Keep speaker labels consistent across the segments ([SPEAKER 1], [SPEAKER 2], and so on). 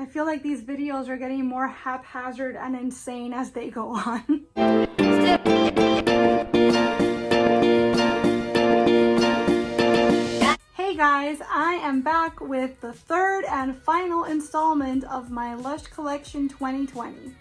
[SPEAKER 1] I feel like these videos are getting more haphazard and insane as they go on. Hey guys, I am back with the third and final installment of my LUSH collection 2020.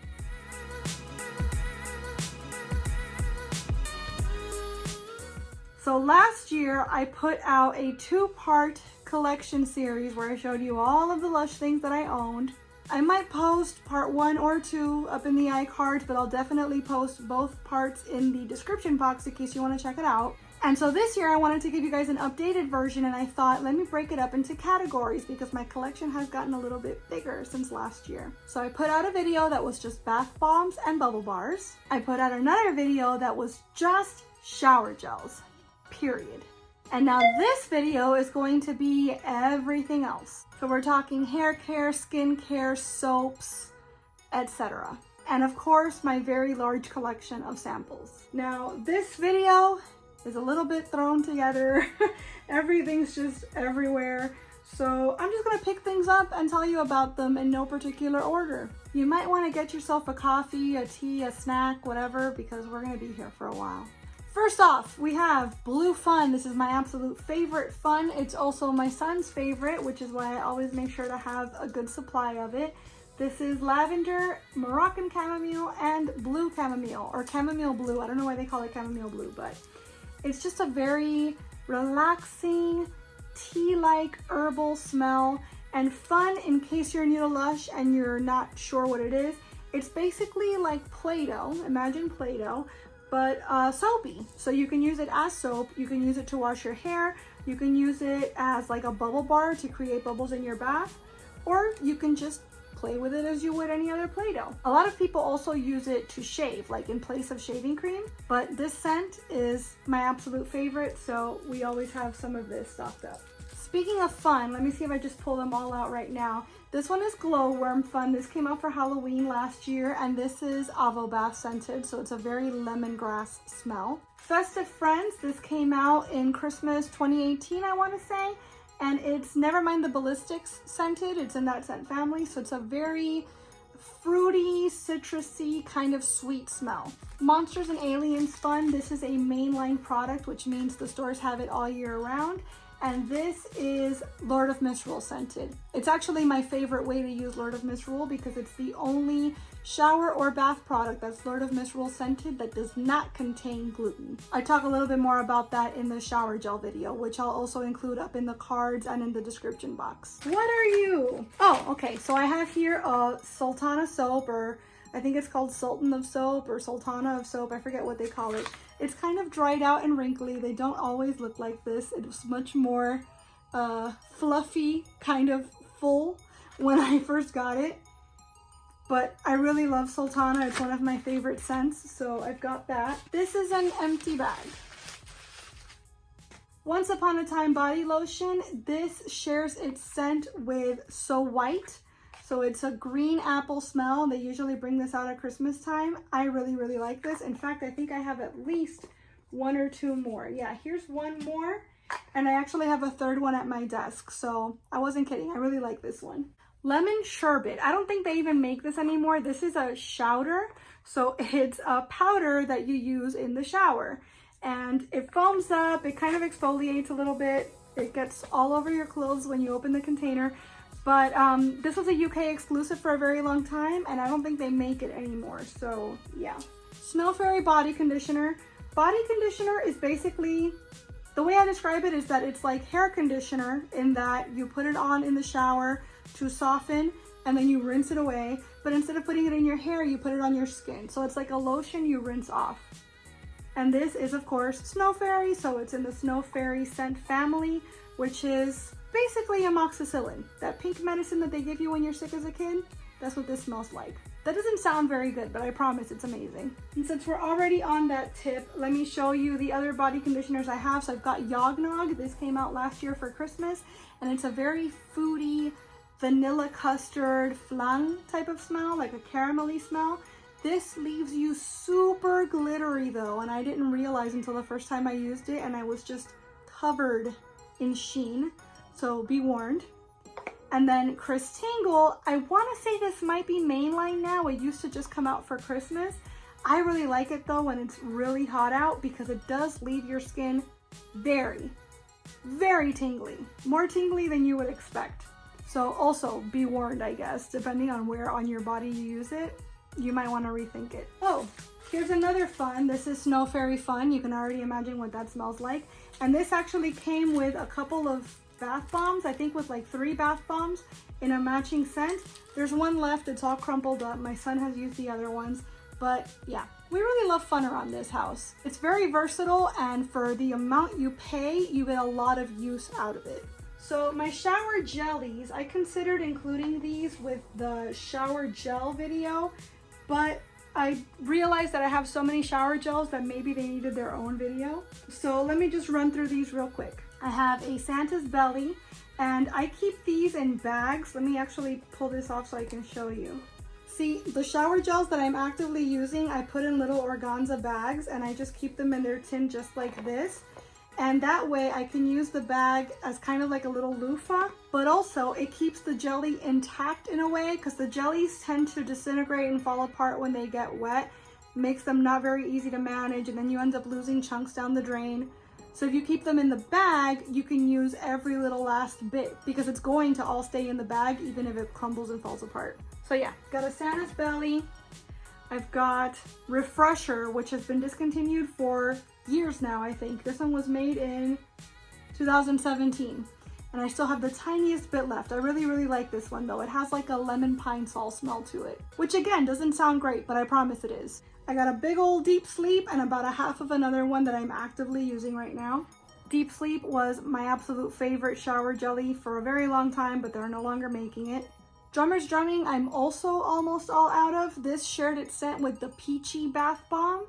[SPEAKER 1] So last year I put out a two-part collection series where I showed you all of the LUSH things that I owned. I might post part 1 or 2 up in the iCards, but I'll definitely post both parts in the description box in case you want to check it out. And so this year I wanted to give you guys an updated version, and I thought let me break it up into categories because my collection has gotten a little bit bigger since last year. So I put out a video that was just bath bombs and bubble bars. I put out another video that was just shower gels, period. And now this video is going to be everything else. So we're talking hair care, skin care, soaps, etc. And of course, my very large collection of samples. Now this video is a little bit thrown together. Everything's just everywhere. So I'm just gonna pick things up and tell you about them in no particular order. You might wanna get yourself a coffee, a tea, a snack, whatever, because we're gonna be here for a while. First off, we have Blue Fun. This is my absolute favorite fun. It's also my son's favorite, which is why I always make sure to have a good supply of it. This is lavender, Moroccan chamomile, and blue chamomile, or chamomile blue. I don't know why they call it chamomile blue, but it's just a very relaxing, tea-like herbal smell and fun in case you're new to LUSH and you're not sure what it is. It's basically like Play-Doh, imagine Play-Doh, but soapy. So you can use it as soap, you can use it to wash your hair, you can use it as like a bubble bar to create bubbles in your bath, or you can just play with it as you would any other Play-Doh. A lot of people also use it to shave, like in place of shaving cream, but this scent is my absolute favorite, so we always have some of this stocked up. Speaking of fun, let me see if I just pull them all out right now. This one is Glowworm Fun. This came out for Halloween last year, and this is Avo Bath scented, so it's a very lemongrass smell. Festive Friends, this came out in Christmas 2018, I want to say, and it's Nevermind the Ballistics scented. It's in that scent family, so it's a very fruity, citrusy, kind of sweet smell. Monsters and Aliens Fun, this is a mainline product, which means the stores have it all year round. And this is Lord of Misrule scented. It's actually my favorite way to use Lord of Misrule because it's the only shower or bath product that's Lord of Misrule scented that does not contain gluten. I talk a little bit more about that in the shower gel video, which I'll also include up in the cards and in the description box. What are you? Oh, okay, so I have here a Sultana soap, or I think it's called Sultan of Soap or Sultana of Soap. I forget what they call it. It's kind of dried out and wrinkly. They don't always look like this. It was much more fluffy, kind of full when I first got it. But I really love Sultana. It's one of my favorite scents, so I've got that. This is an empty bag. Once Upon a Time body lotion. This shares its scent with So White. So it's a green apple smell. They usually bring this out at Christmas time. I really, really like this. In fact, I think I have at least 1 or 2 more. Yeah, here's 1 more. And I actually have a 3rd one at my desk. So I wasn't kidding. I really like this one. Lemon Sherbet. I don't think they even make this anymore. This is a shouter. So it's a powder that you use in the shower. And it foams up. It kind of exfoliates a little bit. It gets all over your clothes when you open the container. But this was a UK exclusive for a very long time, and I don't think they make it anymore, so yeah. Snow Fairy Body Conditioner. Body conditioner is basically, the way I describe it is that it's like hair conditioner in that you put it on in the shower to soften, and then you rinse it away. But instead of putting it in your hair, you put it on your skin. So it's like a lotion you rinse off. And this is, of course, Snow Fairy, so it's in the Snow Fairy scent family, which is basically amoxicillin, that pink medicine that they give you when you're sick as a kid. That's what this smells like. That doesn't sound very good, but I promise it's amazing. And since we're already on that tip, let me show you the other body conditioners I have. So I've got Yognog. This came out last year for Christmas, and it's a very foodie, vanilla custard flan type of smell, like a caramelly smell. This leaves you super glittery though, and I didn't realize until the first time I used it, and I was just covered in sheen. So be warned. And then Chris Tingle, I want to say this might be mainline now. It used to just come out for Christmas. I really like it though when it's really hot out because it does leave your skin very, very tingly. More tingly than you would expect. So also be warned, I guess, depending on where on your body you use it, you might want to rethink it. Oh, here's another fun. This is Snow Fairy Fun. You can already imagine what that smells like. And this actually came with a couple of bath bombs, I think with like 3 bath bombs in a matching scent. There's one left, it's all crumpled up. My son has used the other ones, but yeah, we really love fun around this house. It's very versatile, and for the amount you pay, you get a lot of use out of it. So my shower jellies, I considered including these with the shower gel video, but I realized that I have so many shower gels that maybe they needed their own video. So let me just run through these real quick. I have a Santa's Belly, and I keep these in bags. Let me actually pull this off so I can show you. See, the shower gels that I'm actively using, I put in little organza bags, and I just keep them in their tin just like this. And that way I can use the bag as kind of like a little loofah, but also it keeps the jelly intact in a way, because the jellies tend to disintegrate and fall apart when they get wet. Makes them not very easy to manage, and then you end up losing chunks down the drain. So if you keep them in the bag, you can use every little last bit because it's going to all stay in the bag even if it crumbles and falls apart. So yeah, got a Santa's Belly. I've got Refresher, which has been discontinued for years now, I think. This one was made in 2017 and I still have the tiniest bit left. I really, really like this one though. It has like a lemon pine sol smell to it, which again doesn't sound great, but I promise it is. I got a big old Deep Sleep and about a half of another one that I'm actively using right now. Deep Sleep was my absolute favorite shower jelly for a very long time, but they're no longer making it. Drummer's Drumming, I'm also almost all out of. This shared its scent with the Peachy Bath Bomb,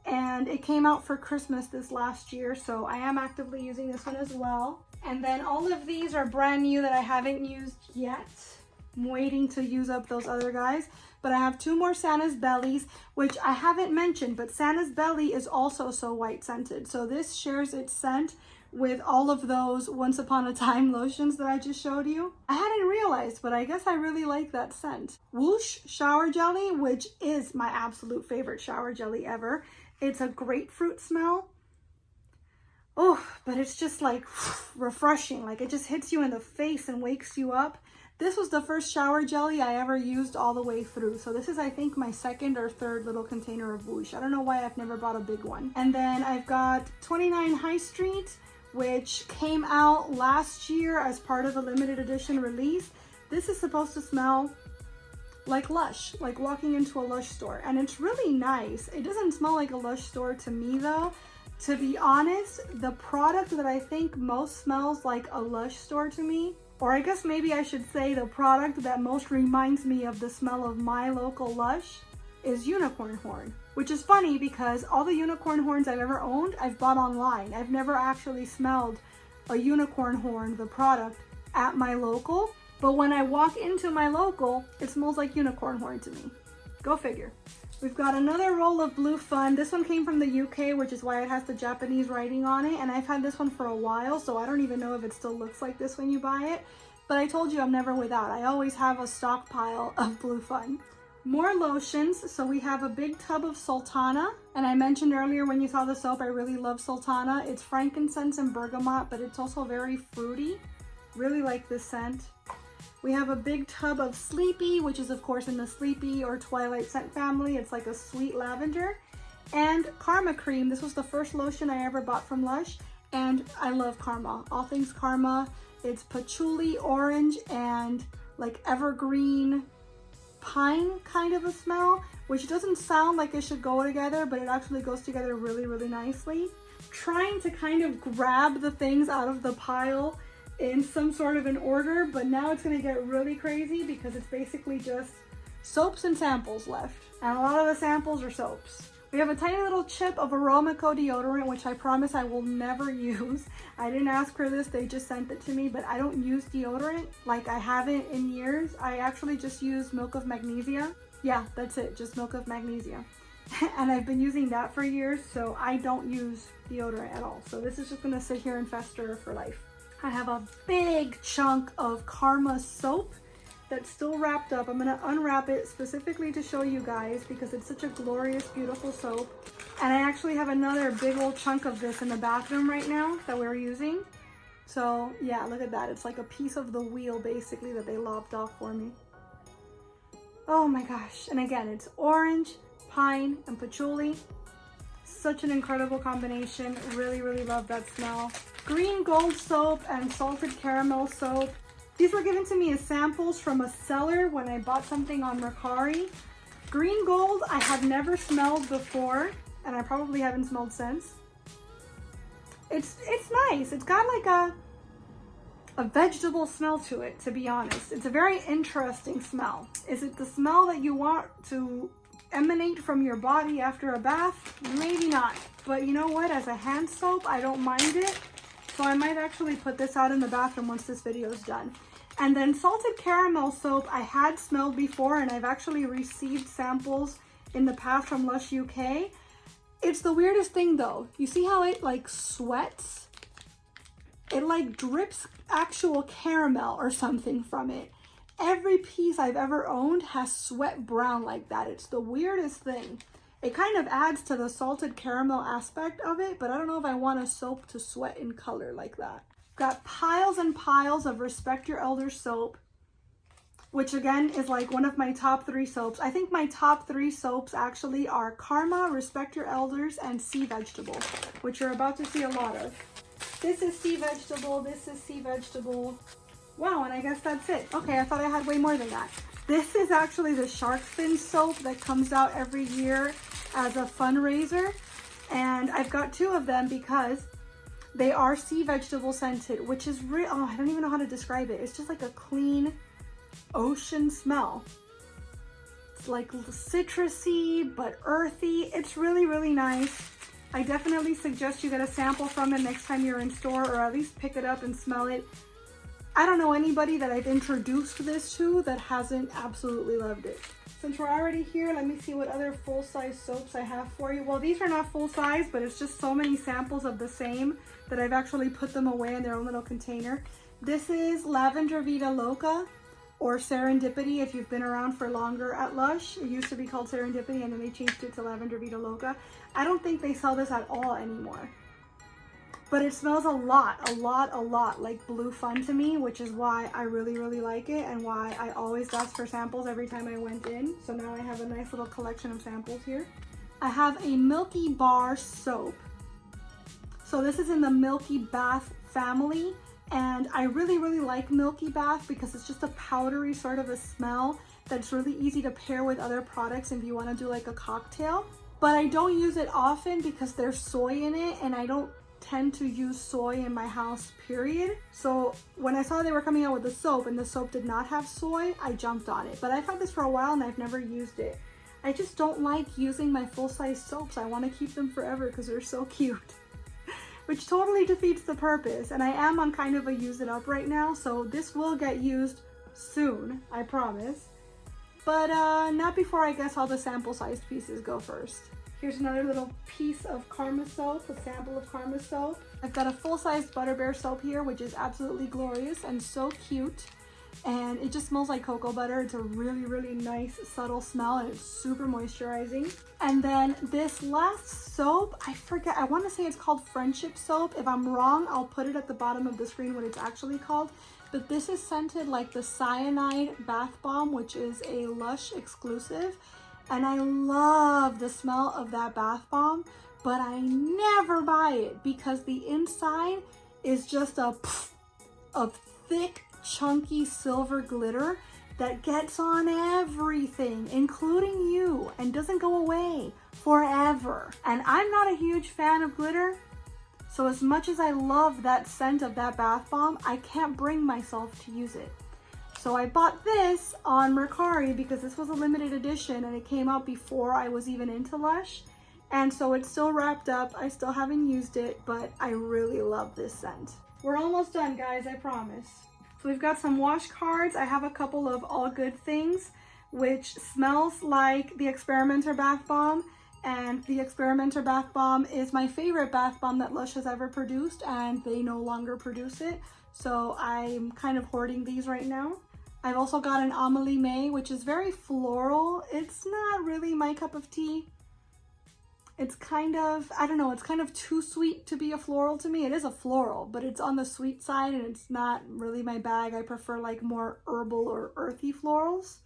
[SPEAKER 1] and it came out for Christmas this last year, so I am actively using this one as well. And then all of these are brand new that I haven't used yet. I'm waiting to use up those other guys, but I have 2 more Santa's Bellies, which I haven't mentioned, but Santa's Belly is also So White scented. So this shares its scent with all of those Once Upon a Time lotions that I just showed you. I hadn't realized, but I guess I really like that scent. Whoosh shower jelly, which is my absolute favorite shower jelly ever. It's a grapefruit smell. Oh, but it's just like refreshing. Like it just hits you in the face and wakes you up. This was the first shower jelly I ever used all the way through. So this is, I think, my 2nd or 3rd little container of Whoosh. I don't know why I've never bought a big one. And then I've got 29 High Street, which came out last year as part of a limited edition release. This is supposed to smell like Lush, like walking into a Lush store. And it's really nice. It doesn't smell like a Lush store to me though. To be honest, the product that I think most smells like a Lush store to me, or I guess maybe I should say the product that most reminds me of the smell of my local Lush, is unicorn horn. Which is funny because all the unicorn horns I've ever owned, I've bought online. I've never actually smelled a unicorn horn, the product, at my local. But when I walk into my local, it smells like unicorn horn to me. Go figure. We've got another roll of Blue Fun. This one came from the UK, which is why it has the Japanese writing on it. And I've had this one for a while, so I don't even know if it still looks like this when you buy it. But I told you I'm never without. I always have a stockpile of Blue Fun. More lotions. So we have a big tub of Sultana. And I mentioned earlier when you saw the soap, I really love Sultana. It's frankincense and bergamot, but it's also very fruity. Really like this scent. We have a big tub of Sleepy, which is of course in the Sleepy or Twilight scent family. It's like a sweet lavender. And Karma Cream. This was the first lotion I ever bought from Lush, and I love Karma. All things Karma. It's patchouli, orange, and like evergreen pine kind of a smell, which doesn't sound like it should go together, but it actually goes together really, really nicely. Trying to kind of grab the things out of the pile in some sort of an order, but now it's going to get really crazy because it's basically just soaps and samples left, and a lot of the samples are soaps. We have a tiny little chip of Aromaco deodorant, which I promise I will never use. I didn't ask for this, they just sent it to me, but I don't use deodorant like I haven't in years. I actually just use Milk of Magnesia. Yeah, that's it, just Milk of Magnesia. And I've been using that for years, so I don't use deodorant at all. So this is just gonna sit here and fester for life. I have a big chunk of Karma soap that's still wrapped up. I'm gonna unwrap it specifically to show you guys because it's such a glorious, beautiful soap. And I actually have another big old chunk of this in the bathroom right now that we're using. So yeah, look at that. It's like a piece of the wheel basically that they lopped off for me. Oh my gosh. And again, it's orange, pine, and patchouli. Such an incredible combination. Really, really love that smell. Green gold soap and salted caramel soap. These were given to me as samples from a seller when I bought something on Mercari. Green gold I have never smelled before, and I probably haven't smelled since. It's nice. It's got like a vegetable smell to it, to be honest. It's a very interesting smell. Is it the smell that you want to emanate from your body after a bath? Maybe not. But you know what? As a hand soap, I don't mind it. So I might actually put this out in the bathroom once this video is done. And then salted caramel soap I had smelled before, and I've actually received samples in the past from LUSH UK. It's the weirdest thing though. You see how it like sweats? It like drips actual caramel or something from it. Every piece I've ever owned has sweat brown like that. It's the weirdest thing. It kind of adds to the salted caramel aspect of it, but I don't know if I want a soap to sweat in color like that. Got piles and piles of Respect Your Elders soap, which again is like one of my top 3 soaps. I think my top 3 soaps actually are Karma, Respect Your Elders, and Sea Vegetable, which you're about to see a lot of. This is Sea Vegetable, this is Sea Vegetable. Wow, and I guess that's it. Okay, I thought I had way more than that. This is actually the shark fin soap that comes out every year as a fundraiser. And I've got 2 of them because they are sea vegetable scented, which is real. Oh, I don't even know how to describe it. It's just like a clean ocean smell. It's like citrusy, but earthy. It's really, really nice. I definitely suggest you get a sample from it next time you're in store, or at least pick it up and smell it. I don't know anybody that I've introduced this to that hasn't absolutely loved it. Since we're already here, let me see what other full-size soaps I have for you. Well, these are not full-size, but it's just so many samples of the same that I've actually put them away in their own little container. This is Lavender Vida Loca, or Serendipity if you've been around for longer at LUSH. It used to be called Serendipity and then they changed it to Lavender Vida Loca. I don't think they sell this at all anymore. But it smells a lot like Blue Fun to me, which is why I really, really like it and why I always asked for samples every time I went in. So now I have a nice little collection of samples here. I have a Milky Bar soap. So this is in the Milky Bath family. And I really, really like Milky Bath because it's just a powdery sort of a smell that's really easy to pair with other products if you want to do like a cocktail. But I don't use it often because there's soy in it and I don't tend to use soy in my house, period. So when I saw they were coming out with the soap and the soap did not have soy, I jumped on it. But I've had this for a while and I've never used it. I just don't like using my full-size soaps. I want to keep them forever because they're so cute. Which totally defeats the purpose. And I am on kind of a use it up right now, so this will get used soon, I promise. But not before I guess all the sample-sized pieces go first. Here's another little piece of Karma soap, a sample of Karma soap. I've got a full-sized Butter Bear soap here, which is absolutely glorious and so cute. And it just smells like cocoa butter. It's a really, really nice, subtle smell, and it's super moisturizing. And then this last soap, I forget, I want to say it's called Friendship Soap. If I'm wrong, I'll put it at the bottom of the screen what it's actually called. But this is scented like the Cyanide Bath Bomb, which is a LUSH exclusive. And I love the smell of that bath bomb, but I never buy it because the inside is just a of thick, chunky silver glitter that gets on everything, including you, and doesn't go away forever. And I'm not a huge fan of glitter, so as much as I love that scent of that bath bomb, I can't bring myself to use it. So I bought this on Mercari because this was a limited edition and it came out before I was even into LUSH. And so it's still wrapped up. I still haven't used it, but I really love this scent. We're almost done, guys, I promise. So we've got some wash cards. I have a couple of All Good Things, which smells like the Experimenter Bath Bomb. And the Experimenter Bath Bomb is my favorite bath bomb that LUSH has ever produced, and they no longer produce it. So I'm kind of hoarding these right now. I've also got an Amelie May, which is very floral. It's not really my cup of tea. It's kind of, I don't know, it's kind of too sweet to be a floral to me. It is a floral, but it's on the sweet side and it's not really my bag. I prefer like more herbal or earthy florals.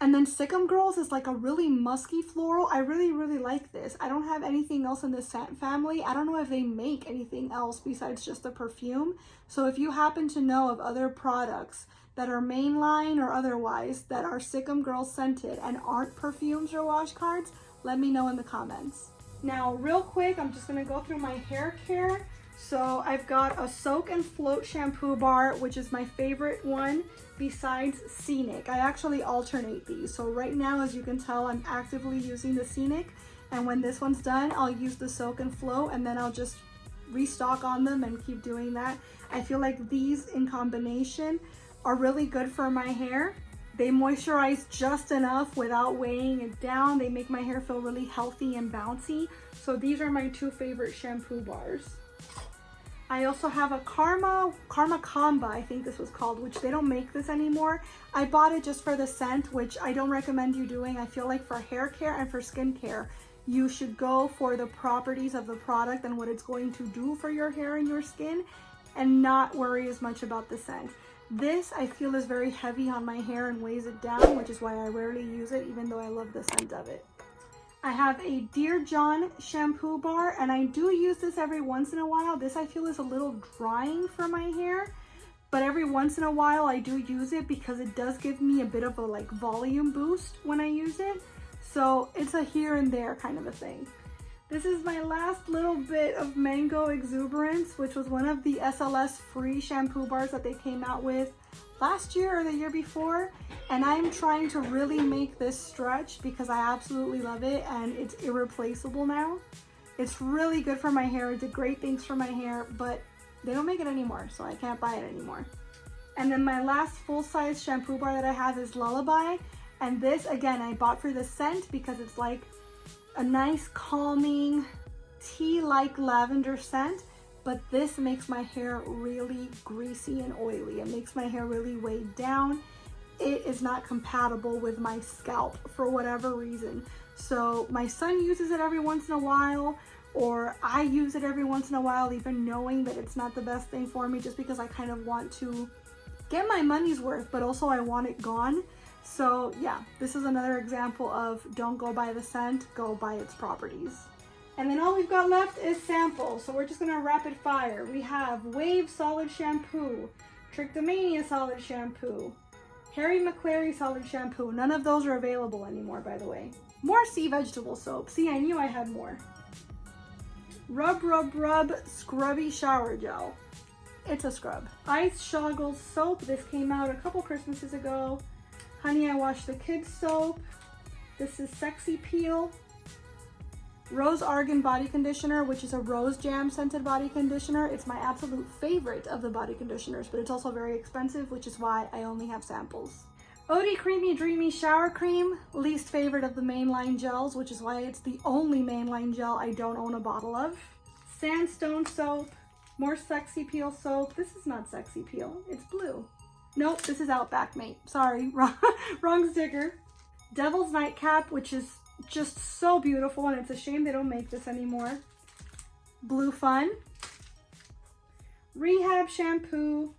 [SPEAKER 1] And then Sikkim Girls is like a really musky floral. I really, really like this. I don't have anything else in this scent family. I don't know if they make anything else besides just the perfume. So if you happen to know of other products that are mainline or otherwise that are Sikkim Girls scented and aren't perfumes or wash cards, let me know in the comments. Now, real quick, I'm just gonna go through my hair care. So I've got a Soak and Float shampoo bar, which is my favorite one besides Scenic. I actually alternate these. So right now, as you can tell, I'm actively using the Scenic. And when this one's done, I'll use the Soak and Float and then I'll just restock on them and keep doing that. I feel like these in combination are really good for my hair. They moisturize just enough without weighing it down. They make my hair feel really healthy and bouncy. So these are my two favorite shampoo bars. I also have a Karma Kamba, I think this was called, which they don't make this anymore. I bought it just for the scent, which I don't recommend you doing. I feel like for hair care and for skincare, you should go for the properties of the product and what it's going to do for your hair and your skin and not worry as much about the scent. This I feel is very heavy on my hair and weighs it down, which is why I rarely use it, even though I love the scent of it. I have a Dear John shampoo bar, and I do use this every once in a while. This I feel is a little drying for my hair, but every once in a while I do use it because it does give me a bit of a like volume boost when I use it. So it's a here and there kind of a thing. This is my last little bit of Mango Exuberance, which was one of the SLS free shampoo bars that they came out with last year or the year before. And I'm trying to really make this stretch because I absolutely love it and it's irreplaceable now. It's really good for my hair. It did great things for my hair, but they don't make it anymore, so I can't buy it anymore. And then my last full-size shampoo bar that I have is Lullaby. And this, again, I bought for the scent because it's like a nice calming tea-like lavender scent, but this makes my hair really greasy and oily. It makes my hair really weighed down. It is not compatible with my scalp for whatever reason. So my son uses it every once in a while, or I use it every once in a while, even knowing that it's not the best thing for me, just because I kind of want to get my money's worth, but also I want it gone. So yeah, this is another example of don't go by the scent, go by its properties. And then all we've got left is samples. So we're just gonna rapid fire. We have Wave Solid Shampoo, Trichomania Solid Shampoo, Harry McClary Solid Shampoo. None of those are available anymore, by the way. More sea vegetable soap. See, I knew I had more. Rub Rub Rub Scrubby Shower Gel. It's a scrub. Ice Shoggle Soap. This came out a couple Christmases ago. Honey I Wash the Kids soap. This is Sexy Peel. Rose Argan body conditioner, which is a rose jam scented body conditioner. It's my absolute favorite of the body conditioners, but it's also very expensive, which is why I only have samples. Odie Creamy Dreamy Shower Cream, least favorite of the mainline gels, which is why it's the only mainline gel I don't own a bottle of. Sandstone soap, more Sexy Peel soap. This is not Sexy Peel, it's blue. Nope, this is Outback Mate. Sorry, wrong sticker. Devil's Nightcap, which is just so beautiful, and it's a shame they don't make this anymore. Blue Fun. Rehab Shampoo.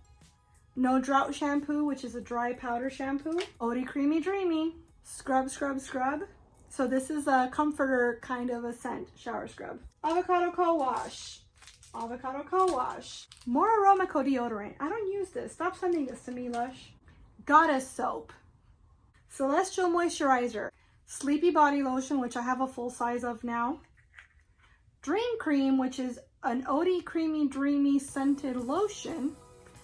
[SPEAKER 1] No Drought Shampoo, which is a dry powder shampoo. Odie Creamy Dreamy. Scrub, Scrub, Scrub. So this is a comforter kind of a scent shower scrub. Avocado Co-Wash. Avocado Co-Wash. More Aromaco deodorant. I don't use this. Stop sending this to me, Lush. Goddess Soap. Celestial Moisturizer. Sleepy Body Lotion, which I have a full size of now. Dream Cream, which is an Odie Creamy Dreamy scented lotion.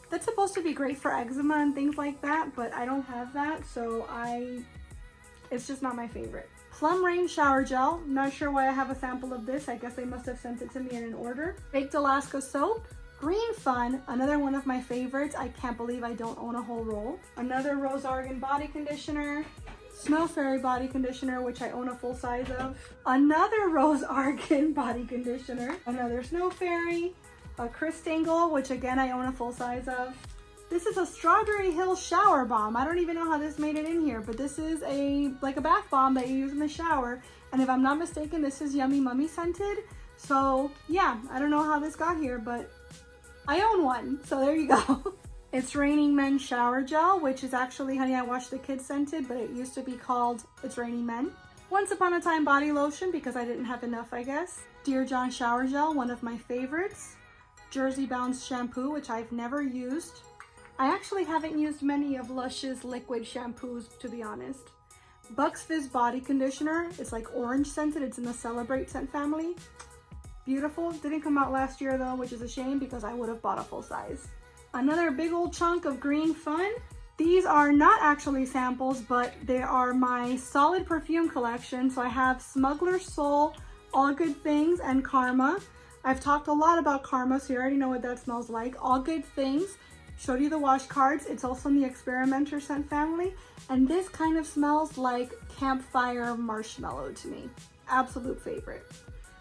[SPEAKER 1] That's supposed to be great for eczema and things like that, but I don't have that, so it's just not my favorite. Plum Rain Shower Gel. Not sure why I have a sample of this. I guess they must have sent it to me in an order. Baked Alaska Soap. Green Fun, another one of my favorites. I can't believe I don't own a whole roll. Another Rose Argan body conditioner. Snow Fairy body conditioner, which I own a full size of. Another Rose Argan body conditioner. Another Snow Fairy. A Chris Stengel, which again I own a full size of. This is a Strawberry Hill shower bomb. I don't even know how this made it in here, but this is like a bath bomb that you use in the shower. And if I'm not mistaken, this is Yummy Mummy scented. So yeah, I don't know how this got here, but I own one. So there you go. It's Raining Men Shower Gel, which is actually Honey I Washed the Kids scented, but it used to be called It's Raining Men. Once Upon a Time body lotion because I didn't have enough, I guess. Dear John shower gel, one of my favorites. Jersey Bounce shampoo, which I've never used. I actually haven't used many of Lush's liquid shampoos, to be honest. Bucks Fizz body conditioner. It's like orange scented. It's in the Celebrate scent family. Beautiful. Didn't come out last year though, which is a shame because I would have bought a full size. Another big old chunk of Green Fun. These are not actually samples, but they are my solid perfume collection. So I have Smuggler's Soul, All Good Things, and Karma. I've talked a lot about Karma, so you already know what that smells like. All Good Things. Showed you the wash cards. It's also in the Experimenter scent family. And this kind of smells like campfire marshmallow to me. Absolute favorite.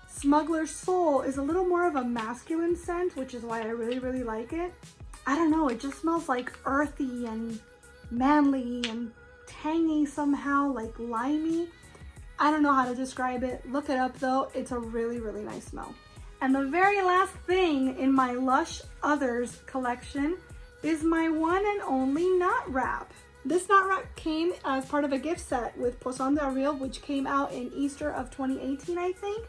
[SPEAKER 1] Smuggler's Soul is a little more of a masculine scent, which is why I really, really like it. I don't know, it just smells like earthy and manly and tangy somehow, like limey. I don't know how to describe it. Look it up though. It's a really, really nice smell. And the very last thing in my Lush Others collection is my one and only knot wrap. This knot wrap came as part of a gift set with Poisson d'Avril, which came out in Easter of 2018, I think.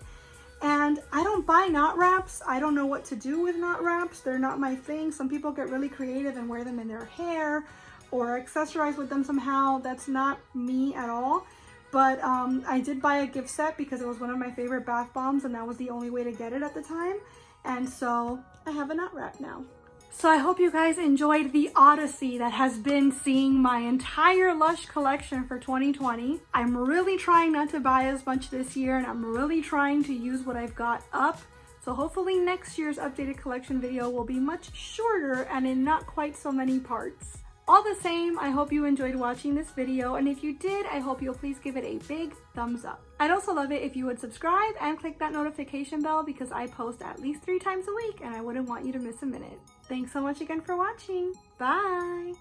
[SPEAKER 1] And I don't buy knot wraps. I don't know what to do with knot wraps. They're not my thing. Some people get really creative and wear them in their hair or accessorize with them somehow. That's not me at all. But I did buy a gift set because it was one of my favorite bath bombs and that was the only way to get it at the time. And so I have a knot wrap now. So I hope you guys enjoyed the odyssey that has been seeing my entire Lush collection for 2020. I'm really trying not to buy as much this year and I'm really trying to use what I've got up. So hopefully next year's updated collection video will be much shorter and in not quite so many parts. All the same, I hope you enjoyed watching this video, and if you did, I hope you'll please give it a big thumbs up. I'd also love it if you would subscribe and click that notification bell because I post at least 3 times a week and I wouldn't want you to miss a minute. Thanks so much again for watching. Bye!